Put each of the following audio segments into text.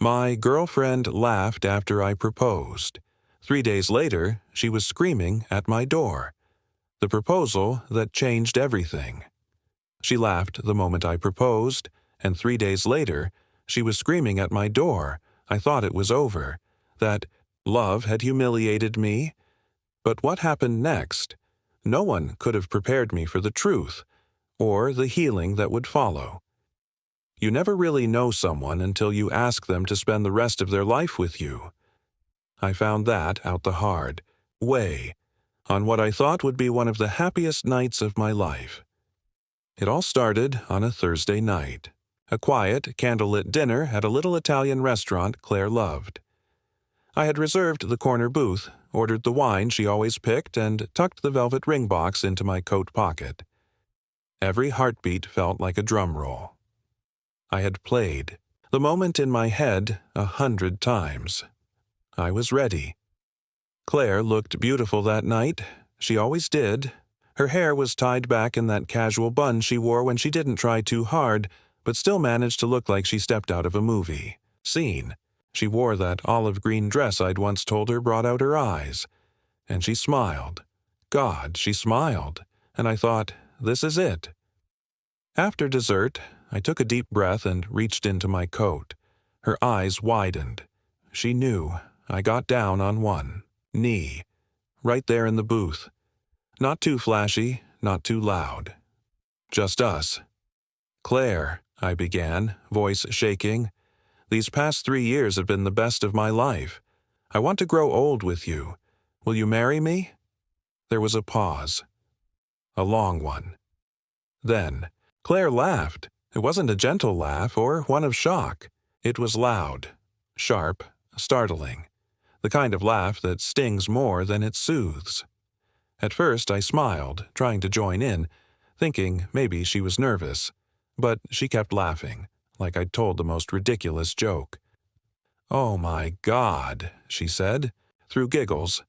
My girlfriend laughed after I proposed. 3 days later, she was screaming at my door. The proposal that changed everything. She laughed the moment I proposed, and 3 days later, she was screaming at my door. I thought it was over, that love had humiliated me. But what happened next? No one could have prepared me for the truth, or the healing that would follow. You never really know someone until you ask them to spend the rest of their life with you. I found that out the hard way, on what I thought would be one of the happiest nights of my life. It all started on a Thursday night, a quiet, candlelit dinner at a little Italian restaurant Claire loved. I had reserved the corner booth, ordered the wine she always picked, and tucked the velvet ring box into my coat pocket. Every heartbeat felt like a drum roll. I had played the moment in my head 100 times. I was ready. Claire looked beautiful that night. She always did. Her hair was tied back in that casual bun she wore when she didn't try too hard, but still managed to look like she stepped out of a movie scene. She wore that olive green dress I'd once told her brought out her eyes. And she smiled. God, she smiled. And I thought, this is it. After dessert, I took a deep breath and reached into my coat. Her eyes widened. She knew. I got down on one knee, right there in the booth. Not too flashy, not too loud. Just us. Claire, I began, voice shaking. These past 3 years have been the best of my life. I want to grow old with you. Will you marry me? There was a pause. A long one. Then, Claire laughed. It wasn't a gentle laugh or one of shock. It was loud, sharp, startling. The kind of laugh that stings more than it soothes. At first I smiled, trying to join in, thinking maybe she was nervous. But she kept laughing, like I'd told the most ridiculous joke. "Oh my God," she said, through giggles.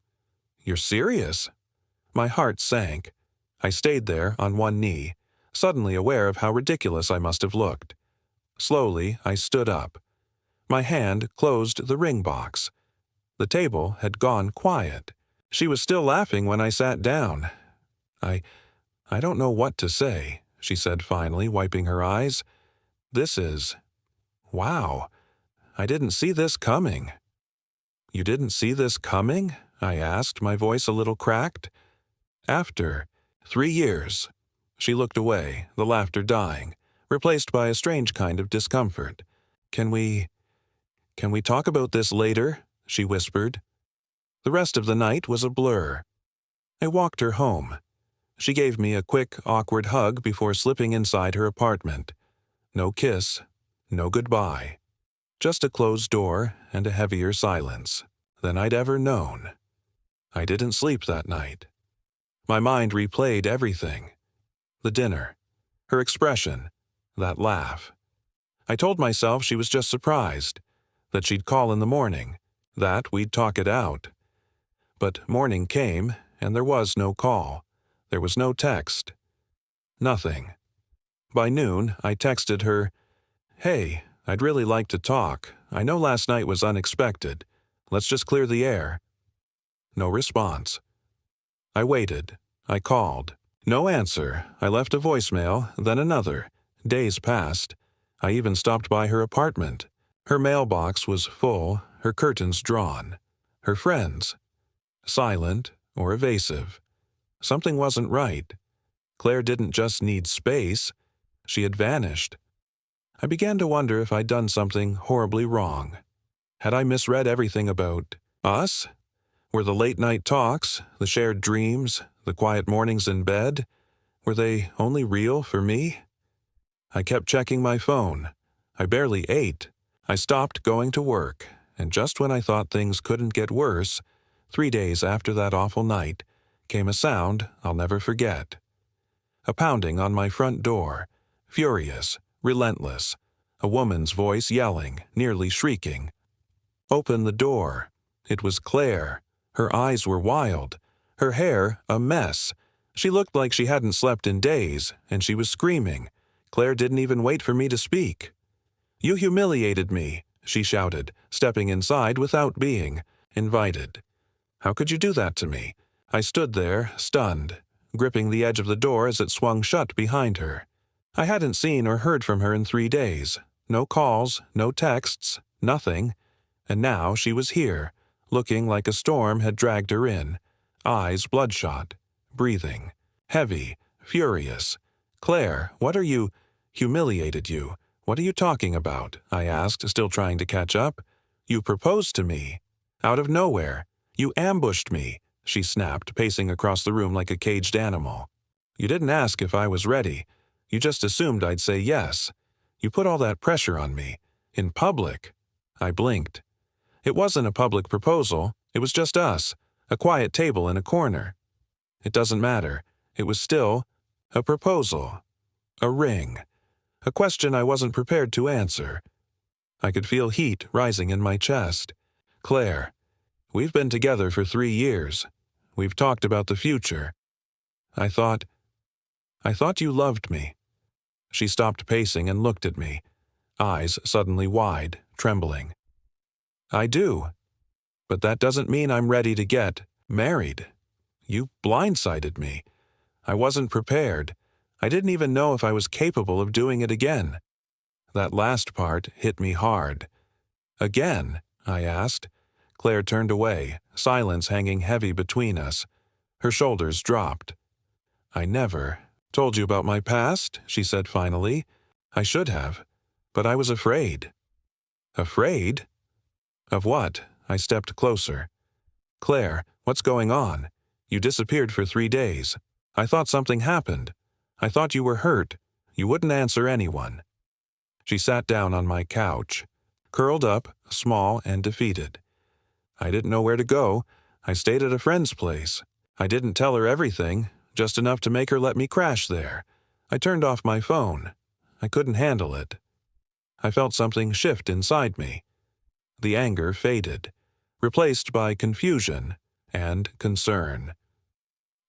"You're serious?" My heart sank. I stayed there on one knee, suddenly aware of how ridiculous I must have looked. Slowly, I stood up. My hand closed the ring box. The table had gone quiet. She was still laughing when I sat down. I don't know what to say," she said finally, wiping her eyes. "This is... wow. I didn't see this coming." "You didn't see this coming?" I asked, my voice a little cracked. "After 3 years." She looked away, the laughter dying, replaced by a strange kind of discomfort. Can we talk about this later?" she whispered. The rest of the night was a blur. I walked her home. She gave me a quick, awkward hug before slipping inside her apartment. No kiss, no goodbye. Just a closed door and a heavier silence than I'd ever known. I didn't sleep that night. My mind replayed everything. The dinner, her expression, that laugh. I told myself she was just surprised, that she'd call in the morning, that we'd talk it out. But morning came, and there was no call. There was no text. Nothing. By noon, I texted her, "Hey, I'd really like to talk. I know last night was unexpected. Let's just clear the air." No response. I waited. I called. No answer. I left a voicemail, then another. Days passed. I even stopped by her apartment. Her mailbox was full, her curtains drawn. Her friends. Silent or evasive. Something wasn't right. Claire didn't just need space. She had vanished. I began to wonder if I'd done something horribly wrong. Had I misread everything about us? Were the late-night talks, the shared dreams, the quiet mornings in bed, were they only real for me? I kept checking my phone. I barely ate. I stopped going to work, and just when I thought things couldn't get worse, 3 days after that awful night, came a sound I'll never forget. A pounding on my front door, furious, relentless, a woman's voice yelling, nearly shrieking. Open the door. It was Claire. Her eyes were wild, her hair a mess. She looked like she hadn't slept in days, and she was screaming. Claire didn't even wait for me to speak. "You humiliated me, she shouted, stepping inside without being invited. How could you do that to me? I stood there, stunned, gripping the edge of the door as it swung shut behind her. I hadn't seen or heard from her in 3 days. No calls, no texts, nothing. And now she was here, looking like a storm had dragged her in, eyes bloodshot, breathing, heavy, furious. Claire, what are you? Humiliated you. What are you talking about? I asked, still trying to catch up. You proposed to me. Out of nowhere. You ambushed me, she snapped, pacing across the room like a caged animal. You didn't ask if I was ready. You just assumed I'd say yes. You put all that pressure on me. In public. I blinked. It wasn't a public proposal. It was just us. A quiet table in a corner. It doesn't matter. It was still a proposal. A ring. A question I wasn't prepared to answer. I could feel heat rising in my chest. Claire, we've been together for 3 years. We've talked about the future. I thought you loved me. She stopped pacing and looked at me, eyes suddenly wide, trembling. I do. But that doesn't mean I'm ready to get married. You blindsided me. I wasn't prepared. I didn't even know if I was capable of doing it again. That last part hit me hard. Again? I asked. Claire turned away, silence hanging heavy between us. Her shoulders dropped. I never told you about my past, she said finally. I should have, but I was afraid. Afraid? Of what? I stepped closer. Claire, what's going on? You disappeared for 3 days. I thought something happened. I thought you were hurt. You wouldn't answer anyone. She sat down on my couch, curled up, small and defeated. I didn't know where to go. I stayed at a friend's place. I didn't tell her everything, just enough to make her let me crash there. I turned off my phone. I couldn't handle it. I felt something shift inside me. The anger faded, replaced by confusion and concern.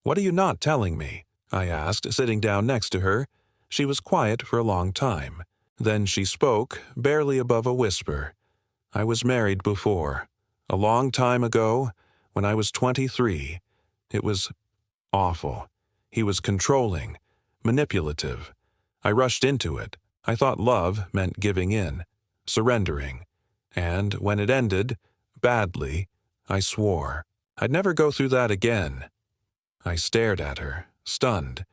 What are you not telling me? I asked, sitting down next to her. She was quiet for a long time. Then she spoke, barely above a whisper. I was married before. A long time ago, when I was 23. It was awful. He was controlling, manipulative. I rushed into it. I thought love meant giving in, surrendering. And when it ended, badly, I swore I'd never go through that again. I stared at her, stunned.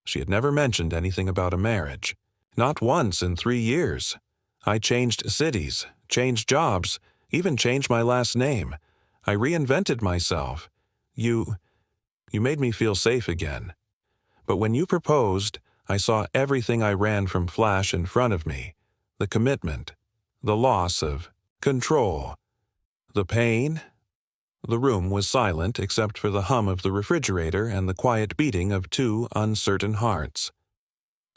She had never mentioned anything about a marriage. Not once in 3 years. I changed cities, changed jobs, even changed my last name. I reinvented myself. You made me feel safe again. But when you proposed, I saw everything I ran from flash in front of me. The commitment, the loss of control, the pain. The room was silent except for the hum of the refrigerator and the quiet beating of 2 uncertain hearts.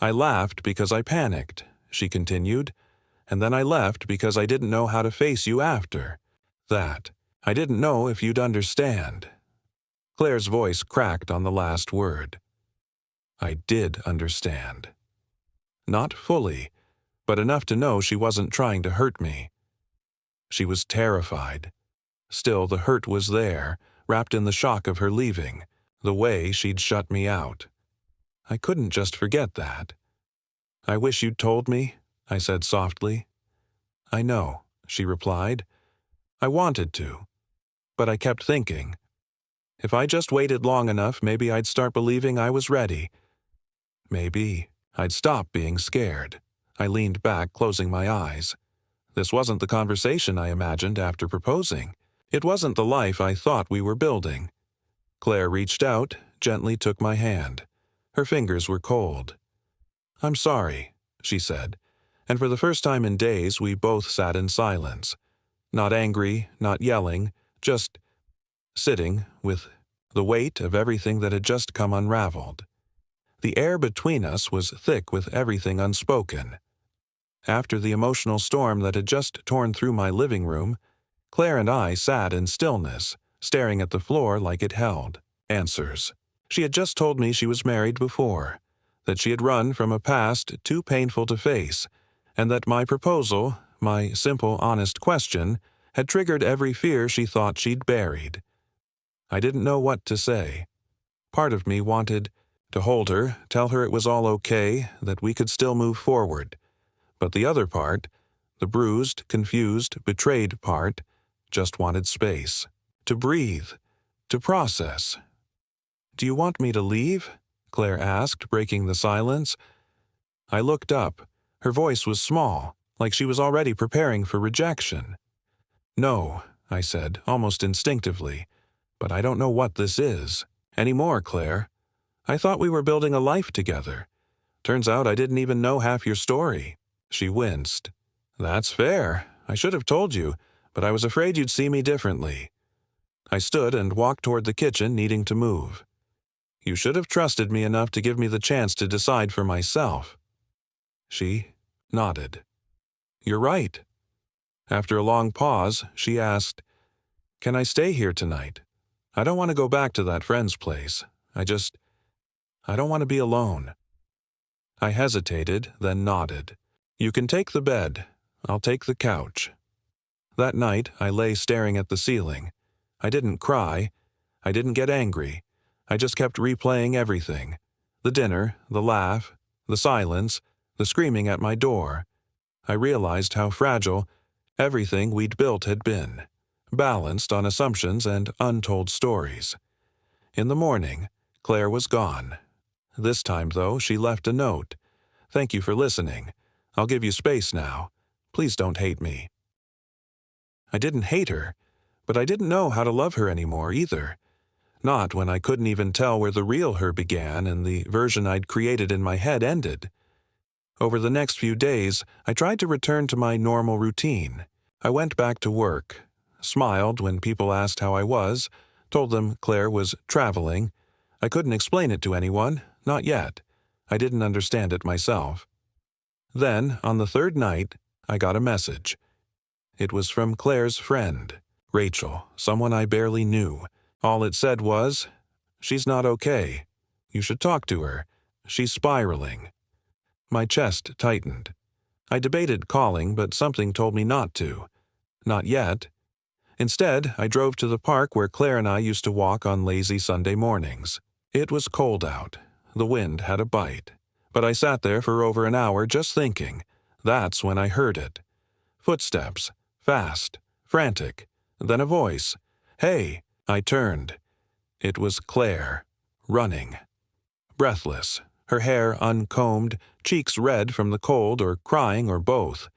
I laughed because I panicked, she continued, and then I left because I didn't know how to face you after. That. I didn't know if you'd understand. Claire's voice cracked on the last word. I did understand. Not fully, but enough to know she wasn't trying to hurt me. She was terrified. Still, the hurt was there, wrapped in the shock of her leaving, the way she'd shut me out. I couldn't just forget that. I wish you'd told me, I said softly. I know, she replied. I wanted to, but I kept thinking. If I just waited long enough, maybe I'd start believing I was ready. Maybe I'd stop being scared. I leaned back, closing my eyes. This wasn't the conversation I imagined after proposing. It wasn't the life I thought we were building. Claire reached out, gently took my hand. Her fingers were cold. I'm sorry, she said, and for the first time in days we both sat in silence. Not angry, not yelling, just sitting with the weight of everything that had just come unraveled. The air between us was thick with everything unspoken. After the emotional storm that had just torn through my living room, Claire and I sat in stillness, staring at the floor like it held answers. She had just told me she was married before, that she had run from a past too painful to face, and that my proposal, My simple, honest question had triggered every fear she thought she'd buried. I didn't know what to say. Part of me wanted to hold her, tell her it was all okay, that we could still move forward. But the other part, the bruised, confused, betrayed part, just wanted space. To breathe. To process. "Do you want me to leave?" Claire asked, breaking the silence. I looked up. Her voice was small, like she was already preparing for rejection. "No," I said, almost instinctively. "But I don't know what this is. Anymore, Claire. I thought we were building a life together. Turns out I didn't even know half your story." She winced. "That's fair. I should have told you, but I was afraid you'd see me differently." I stood and walked toward the kitchen, needing to move. "You should have trusted me enough to give me the chance to decide for myself." She nodded. "You're right." After a long pause, she asked, "Can I stay here tonight? I don't want to go back to that friend's place. I don't want to be alone." I hesitated, then nodded. "You can take the bed. I'll take the couch." That night, I lay staring at the ceiling. I didn't cry. I didn't get angry. I just kept replaying everything. The dinner, the laugh, the silence, the screaming at my door. I realized how fragile everything we'd built had been, balanced on assumptions and untold stories. In the morning, Claire was gone. This time, though, she left a note. "Thank you for listening. I'll give you space now. Please don't hate me." I didn't hate her, but I didn't know how to love her anymore either. Not when I couldn't even tell where the real her began and the version I'd created in my head ended. Over the next few days, I tried to return to my normal routine. I went back to work, smiled when people asked how I was, told them Claire was traveling. I couldn't explain it to anyone, not yet. I didn't understand it myself. Then, on the third night, I got a message. It was from Claire's friend, Rachel, someone I barely knew. All it said was, "She's not okay. You should talk to her. She's spiraling." My chest tightened. I debated calling, but something told me not to. Not yet. Instead, I drove to the park where Claire and I used to walk on lazy Sunday mornings. It was cold out. The wind had a bite. But I sat there for over an hour just thinking. That's when I heard it. Footsteps. Fast. Frantic. Then a voice. "Hey!" I turned. It was Claire. Running. Breathless. Her hair uncombed, cheeks red from the cold or crying or both.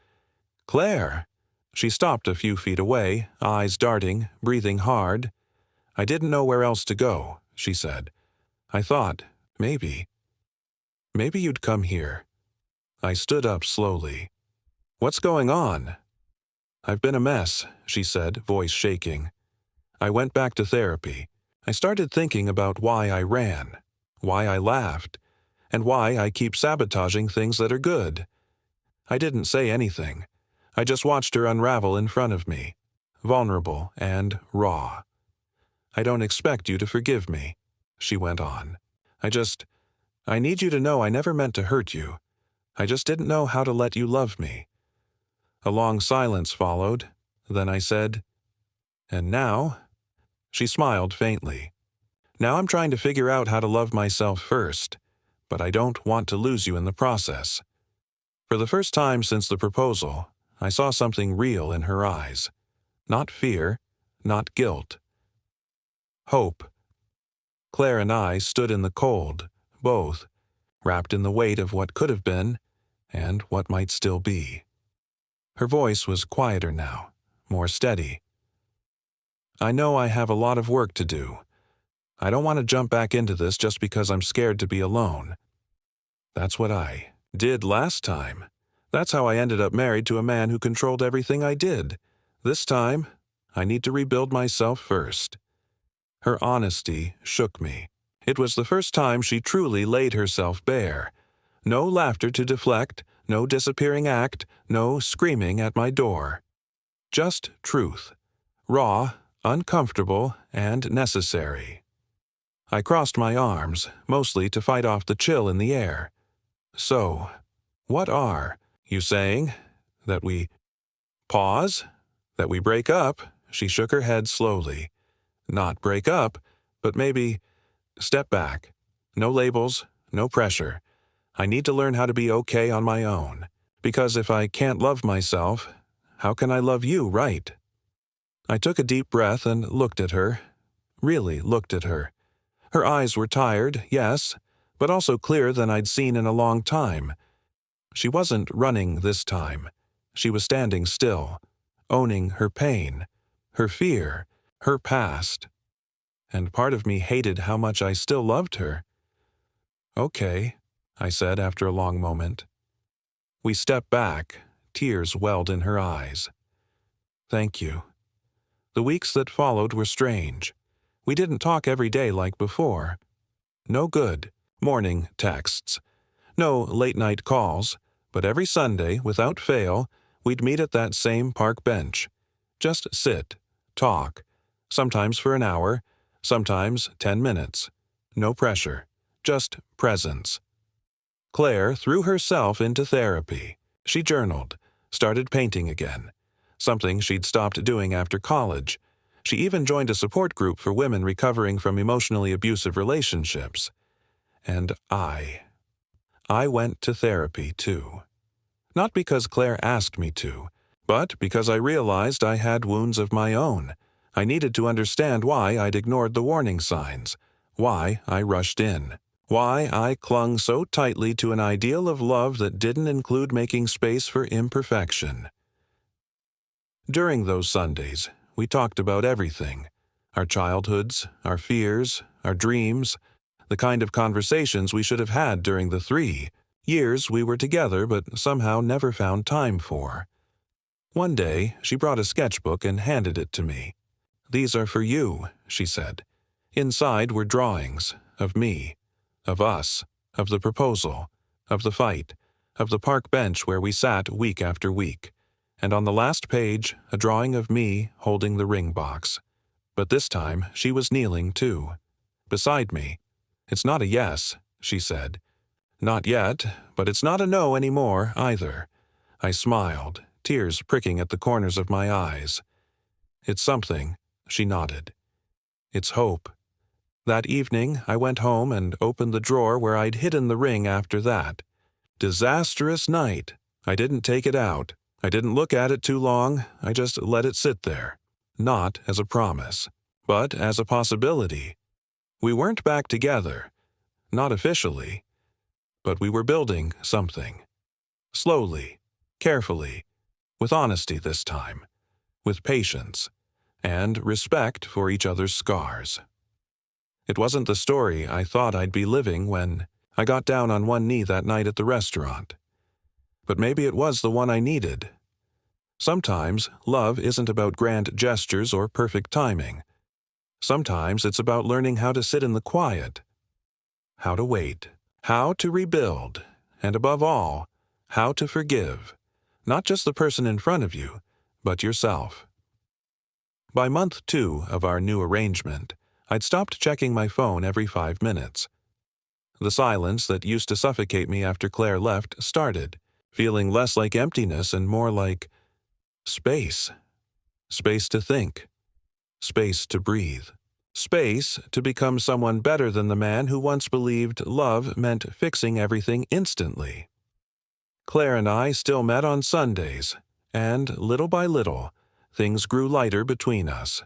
"Claire!" She stopped a few feet away, eyes darting, breathing hard. "I didn't know where else to go," she said. "I thought, maybe you'd come here." I stood up slowly. "What's going on?" "I've been a mess," she said, voice shaking. I went back to therapy. I started thinking about why I ran, why I laughed, and why I keep sabotaging things that are good. I didn't say anything. I just watched her unravel in front of me, vulnerable and raw. "I don't expect you to forgive me," she went on. I need you to know I never meant to hurt you. I just didn't know how to let you love me." A long silence followed. Then I said, "And now?" She smiled faintly. "Now I'm trying to figure out how to love myself first, but I don't want to lose you in the process." For the first time since the proposal, I saw something real in her eyes. Not fear, not guilt. Hope. Claire and I stood in the cold, both, wrapped in the weight of what could have been and what might still be. Her voice was quieter now, more steady. "I know I have a lot of work to do. I don't want to jump back into this just because I'm scared to be alone. That's what I did last time. That's how I ended up married to a man who controlled everything I did. This time, I need to rebuild myself first." Her honesty shook me. It was the first time she truly laid herself bare. No laughter to deflect, no disappearing act, no screaming at my door. Just truth. Raw, uncomfortable, and necessary. I crossed my arms, mostly to fight off the chill in the air. "So, what are you saying? That we Pause? That we break up? She shook her head slowly. Not break up, but maybe step back. No labels, no pressure. I need to learn how to be okay on my own. Because if I can't love myself, how can I love you right? I took a deep breath and looked at her. Really looked at her. Her eyes were tired, yes, but also clearer than I'd seen in a long time. She wasn't running this time. She was standing still, owning her pain, her fear, her past. And part of me hated how much I still loved her. Okay, I said after a long moment. We stepped back, tears welled in her eyes. Thank you. The weeks that followed were strange. We didn't talk every day like before. No good morning texts. No late-night calls, but every Sunday, without fail, we'd meet at that same park bench. Just sit, talk, sometimes for an hour, sometimes 10 minutes. No pressure, just presence. Claire threw herself into therapy. She journaled, started painting again, something she'd stopped doing after college. She even joined a support group for women recovering from emotionally abusive relationships. And I went to therapy too. Not because Claire asked me to, but because I realized I had wounds of my own. I needed to understand why I'd ignored the warning signs, why I rushed in, why I clung so tightly to an ideal of love that didn't include making space for imperfection. During those Sundays, we talked about everything. Our childhoods, our fears, our dreams, the kind of conversations we should have had during the 3 years we were together but somehow never found time for. One day, she brought a sketchbook and handed it to me. "These are for you," she said. Inside were drawings of me, of us, of the proposal, of the fight, of the park bench where we sat week after week, and on the last page, a drawing of me holding the ring box. But this time, she was kneeling too, beside me. "It's not a yes," she said. "Not yet, but it's not a no anymore either." I smiled, tears pricking at the corners of my eyes. "It's something," she nodded. "It's hope." That evening, I went home and opened the drawer where I'd hidden the ring after that. Disastrous night. I didn't take it out. I didn't look at it too long. I just let it sit there. Not as a promise, but as a possibility. We weren't back together. Not officially. But we were building something. Slowly, carefully, with honesty this time, with patience, and respect for each other's scars. It wasn't the story I thought I'd be living when I got down on one knee that night at the restaurant. But maybe it was the one I needed. Sometimes love isn't about grand gestures or perfect timing. Sometimes it's about learning how to sit in the quiet, how to wait, how to rebuild, and above all, how to forgive, not just the person in front of you, but yourself. By month 2 of our new arrangement, I'd stopped checking my phone every 5 minutes. The silence that used to suffocate me after Claire left started, feeling less like emptiness and more like space. Space to think. Space to breathe. Space to become someone better than the man who once believed love meant fixing everything instantly. Claire and I still met on Sundays, and little by little, things grew lighter between us.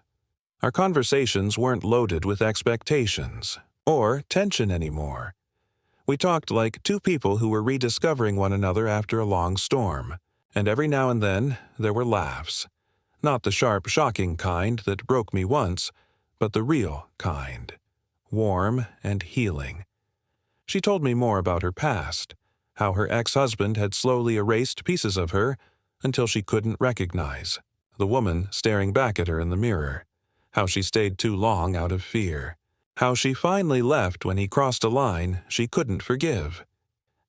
Our conversations weren't loaded with expectations or tension anymore. We talked like 2 people who were rediscovering one another after a long storm, and every now and then there were laughs. Not the sharp, shocking kind that broke me once, but the real kind, warm and healing. She told me more about her past, how her ex-husband had slowly erased pieces of her until she couldn't recognize the woman staring back at her in the mirror, how she stayed too long out of fear, how she finally left when he crossed a line she couldn't forgive.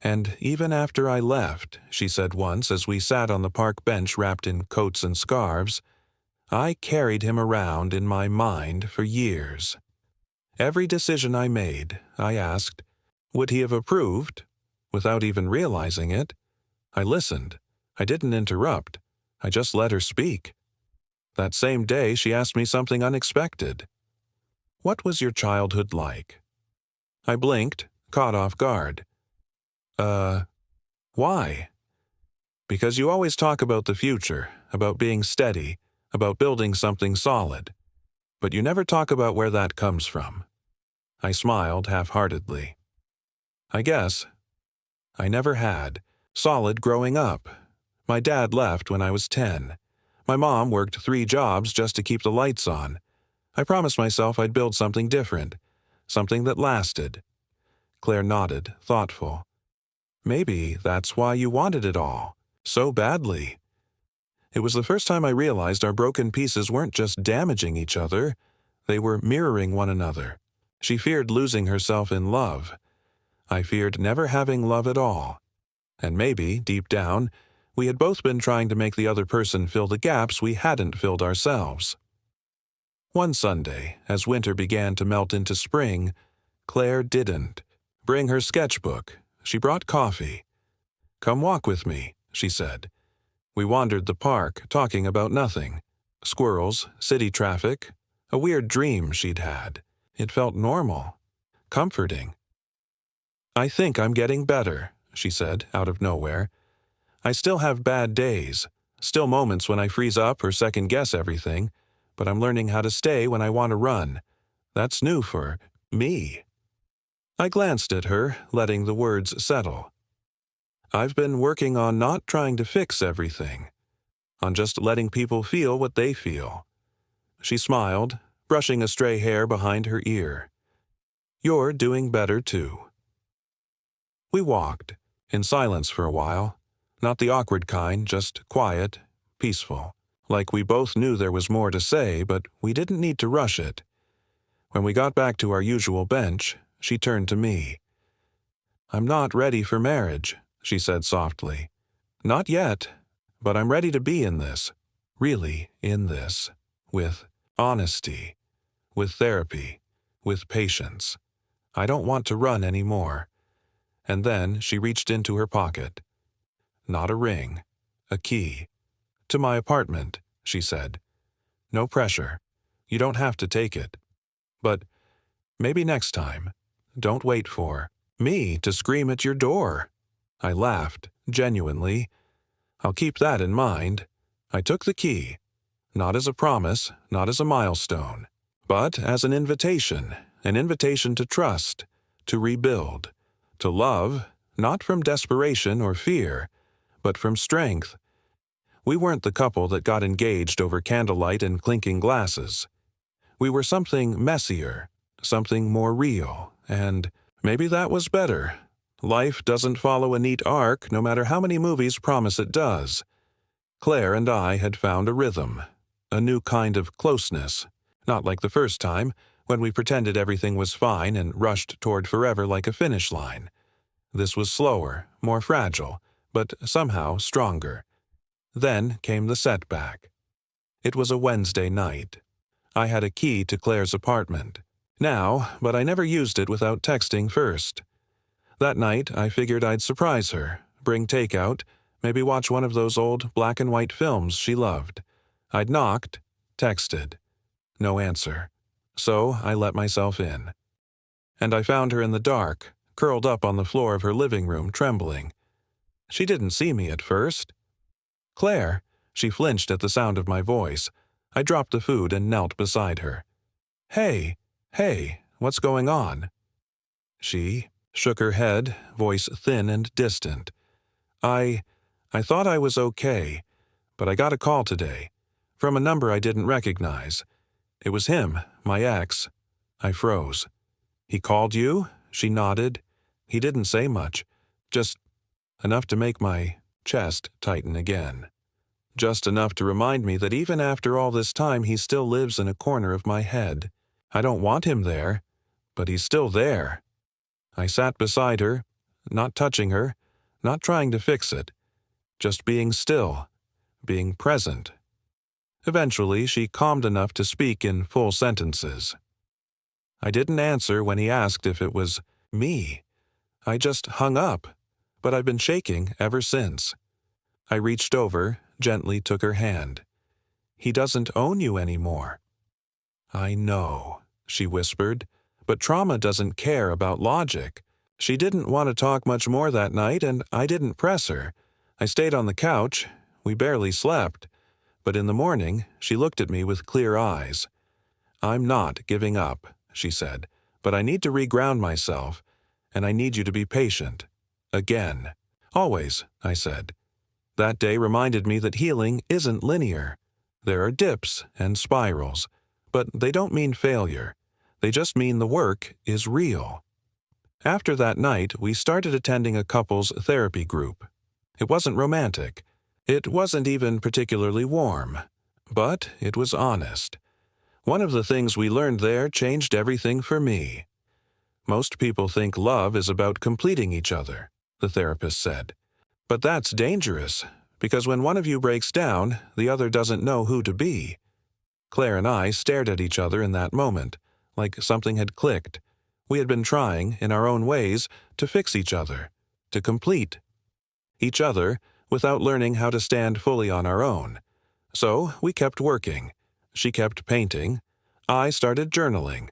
And even after I left, she said once as we sat on the park bench wrapped in coats and scarves, I carried him around in my mind for years. Every decision I made, I asked, would he have approved? Without even realizing it, I listened. I didn't interrupt. I just let her speak. That same day, she asked me something unexpected. "What was your childhood like?" I blinked, caught off guard. Why?" "Because you always talk about the future, about being steady, about building something solid. But you never talk about where that comes from." I smiled half-heartedly. "I guess. I never had. Solid growing up. My dad left when I was 10. My mom worked 3 jobs just to keep the lights on. I promised myself I'd build something different, something that lasted." Claire nodded, thoughtful. "Maybe that's why you wanted it all, so badly." It was the first time I realized our broken pieces weren't just damaging each other, they were mirroring one another. She feared losing herself in love. I feared never having love at all. And maybe, deep down, we had both been trying to make the other person fill the gaps we hadn't filled ourselves. One Sunday, as winter began to melt into spring, Claire didn't bring her sketchbook. She brought coffee. "Come walk with me," she said. We wandered the park, talking about nothing. Squirrels, city traffic, a weird dream she'd had. It felt normal, comforting. "I think I'm getting better," she said, out of nowhere. "I still have bad days, still moments when I freeze up or second-guess everything, but I'm learning how to stay when I want to run. That's new for me." I glanced at her, letting the words settle. "I've been working on not trying to fix everything, on just letting people feel what they feel." She smiled, brushing a stray hair behind her ear. "You're doing better, too." We walked, in silence for a while, not the awkward kind, just quiet, peaceful, like we both knew there was more to say, but we didn't need to rush it. When we got back to our usual bench, she turned to me. "I'm not ready for marriage," she said softly. "Not yet, but I'm ready to be in this, really in this, with honesty, with therapy, with patience. I don't want to run anymore." And then she reached into her pocket. "Not a ring, a key. To my apartment," she said. "No pressure. You don't have to take it. But maybe next time, don't wait for me to scream at your door." I laughed, genuinely. "I'll keep that in mind." I took the key, not as a promise, not as a milestone, but as an invitation to trust, to rebuild, to love, not from desperation or fear, but from strength. We weren't the couple that got engaged over candlelight and clinking glasses. We were something messier, something more real, and maybe that was better. Life doesn't follow a neat arc, no matter how many movies promise it does. Claire and I had found a rhythm, a new kind of closeness, not like the first time, when we pretended everything was fine and rushed toward forever like a finish line. This was slower, more fragile, but somehow stronger. Then came the setback. It was a Wednesday night. I had a key to Claire's apartment. Now, but I never used it without texting first. That night, I figured I'd surprise her, bring takeout, maybe watch one of those old black-and-white films she loved. I'd knocked, texted. No answer. So I let myself in. And I found her in the dark, curled up on the floor of her living room, trembling. She didn't see me at first. "Claire," she flinched at the sound of my voice. I dropped the food and knelt beside her. Hey, what's going on?" She shook her head, voice thin and distant. I thought I was okay, but I got a call today, from a number I didn't recognize. It was him, my ex." I froze. "He called you?" She nodded. "He didn't say much, just enough to make my chest tighten again. Just enough to remind me that even after all this time he still lives in a corner of my head. I don't want him there, but he's still there." I sat beside her, not touching her, not trying to fix it, just being still, being present. Eventually, she calmed enough to speak in full sentences. I didn't answer when he asked if it was me. I just hung up, but I've been shaking ever since. I reached over, gently took her hand. "He doesn't own you anymore." "I know," she whispered, "but trauma doesn't care about logic." She didn't want to talk much more that night, and I didn't press her. I stayed on the couch. We barely slept. But in the morning, she looked at me with clear eyes. "I'm not giving up," she said, "but I need to reground myself, and I need you to be patient. Again." "Always," I said. That day reminded me that healing isn't linear. There are dips and spirals, but they don't mean failure. They just mean the work is real. After that night, we started attending a couples therapy group. It wasn't romantic. It wasn't even particularly warm. But it was honest. One of the things we learned there changed everything for me. "Most people think love is about completing each other," the therapist said. "But that's dangerous, because when one of you breaks down, the other doesn't know who to be." Claire and I stared at each other in that moment, like something had clicked. We had been trying, in our own ways, to fix each other, to complete each other without learning how to stand fully on our own. So we kept working. She kept painting. I started journaling.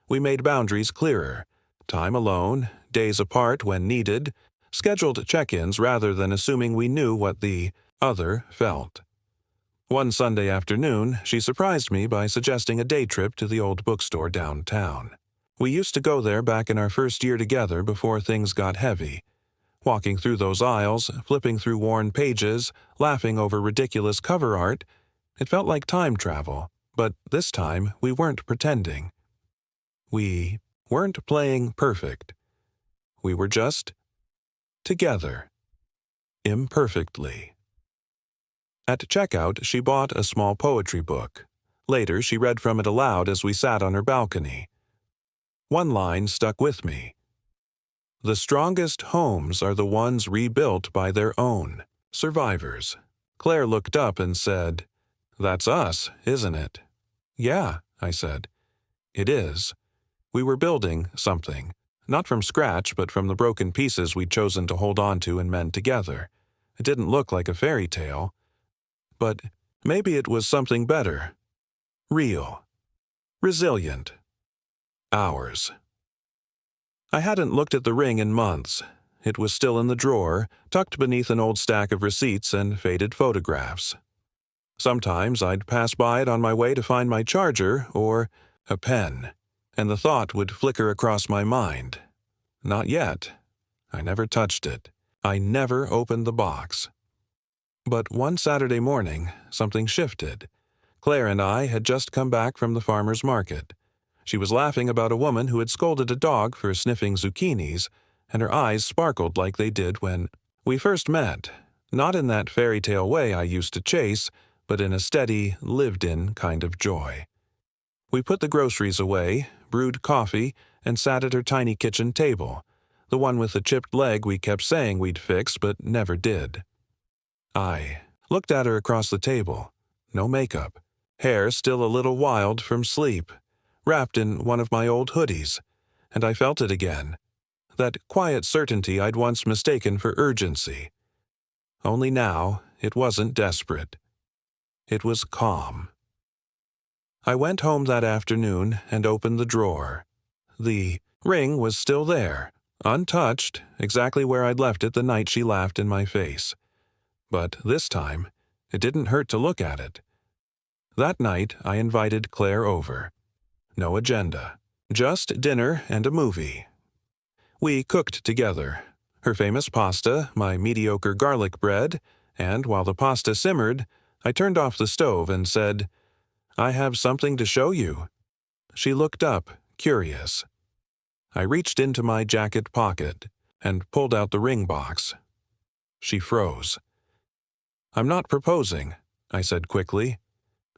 We made boundaries clearer. Time alone, days apart when needed, scheduled check-ins rather than assuming we knew what the other felt. One Sunday afternoon, she surprised me by suggesting a day trip to the old bookstore downtown. We used to go there back in our first year together before things got heavy. Walking through those aisles, flipping through worn pages, laughing over ridiculous cover art, it felt like time travel, but this time we weren't pretending. We weren't playing perfect. We were just together, imperfectly. At checkout, she bought a small poetry book. Later, she read from it aloud as we sat on her balcony. One line stuck with me. "The strongest homes are the ones rebuilt by their own survivors." Claire looked up and said, "That's us, isn't it?" "Yeah," I said. "It is. We were building something, not from scratch, but from the broken pieces we'd chosen to hold on to and mend together. It didn't look like a fairy tale. But maybe it was something better. Real. Resilient. Ours." I hadn't looked at the ring in months. It was still in the drawer, tucked beneath an old stack of receipts and faded photographs. Sometimes I'd pass by it on my way to find my charger or a pen, and the thought would flicker across my mind. Not yet. I never touched it. I never opened the box. But one Saturday morning, something shifted. Claire and I had just come back from the farmer's market. She was laughing about a woman who had scolded a dog for sniffing zucchinis, and her eyes sparkled like they did when we first met, not in that fairy tale way I used to chase, but in a steady, lived-in kind of joy. We put the groceries away, brewed coffee, and sat at her tiny kitchen table, the one with the chipped leg we kept saying we'd fix but never did. I looked at her across the table. No makeup. Hair still a little wild from sleep. Wrapped in one of my old hoodies, and I felt it again. That quiet certainty I'd once mistaken for urgency. Only now, it wasn't desperate. It was calm. I went home that afternoon and opened the drawer. The ring was still there, untouched, exactly where I'd left it the night she laughed in my face. But this time, it didn't hurt to look at it. That night, I invited Claire over. No agenda. Just dinner and a movie. We cooked together. Her famous pasta, my mediocre garlic bread, and while the pasta simmered, I turned off the stove and said, "I have something to show you." She looked up, curious. I reached into my jacket pocket and pulled out the ring box. She froze. "I'm not proposing," I said quickly.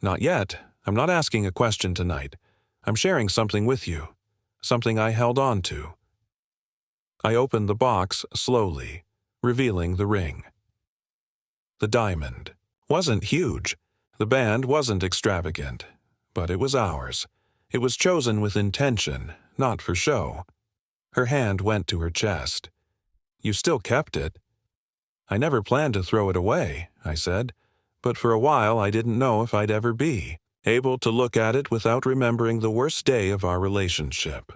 "Not yet. I'm not asking a question tonight. I'm sharing something with you, something I held on to." I opened the box slowly, revealing the ring. The diamond wasn't huge. The band wasn't extravagant, but it was ours. It was chosen with intention, not for show. Her hand went to her chest. "You still kept it." "I never planned to throw it away," I said, but for a while I didn't know if I'd ever be able to look at it without remembering the worst day of our relationship.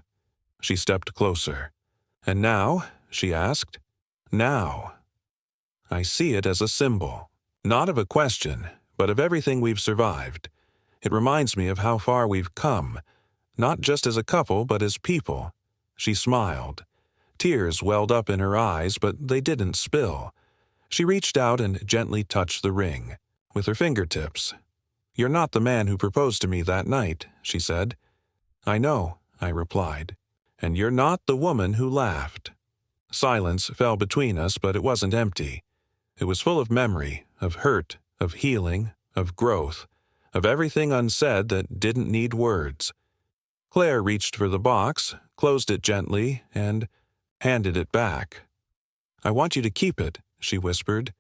She stepped closer. "And now?" she asked. "Now." I see it as a symbol, not of a question, but of everything we've survived. It reminds me of how far we've come, not just as a couple, but as people. She smiled. Tears welled up in her eyes, but they didn't spill. She reached out and gently touched the ring with her fingertips. "You're not the man who proposed to me that night," she said. "I know," I replied. "And you're not the woman who laughed." Silence fell between us, but it wasn't empty. It was full of memory, of hurt, of healing, of growth, of everything unsaid that didn't need words. Claire reached for the box, closed it gently, and handed it back. "I want you to keep it," she whispered.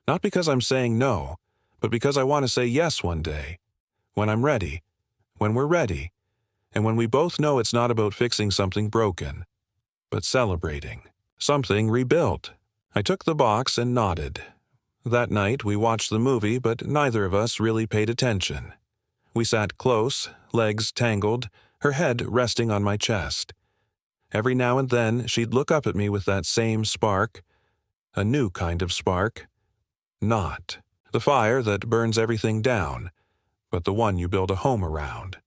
"Not because I'm saying no, but because I want to say yes one day. When I'm ready. When we're ready. And when we both know it's not about fixing something broken, but celebrating something rebuilt." I took the box and nodded. That night we watched the movie, but neither of us really paid attention. We sat close, legs tangled, her head resting on my chest. Every now and then she'd look up at me with that same spark, a new kind of spark. Not the fire that burns everything down, but the one you build a home around.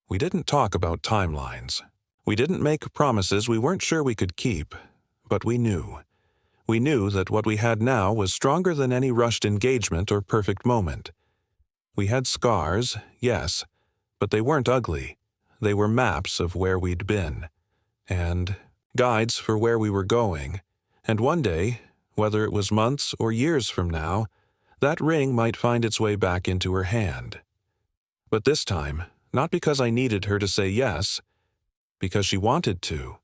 We didn't talk about timelines. We didn't make promises we weren't sure we could keep, but we knew. We knew that what we had now was stronger than any rushed engagement or perfect moment. We had scars, yes, but they weren't ugly. They were maps of where we'd been, and guides for where we were going. And one day, whether it was months or years from now, that ring might find its way back into her hand. But this time, not because I needed her to say yes, because she wanted to.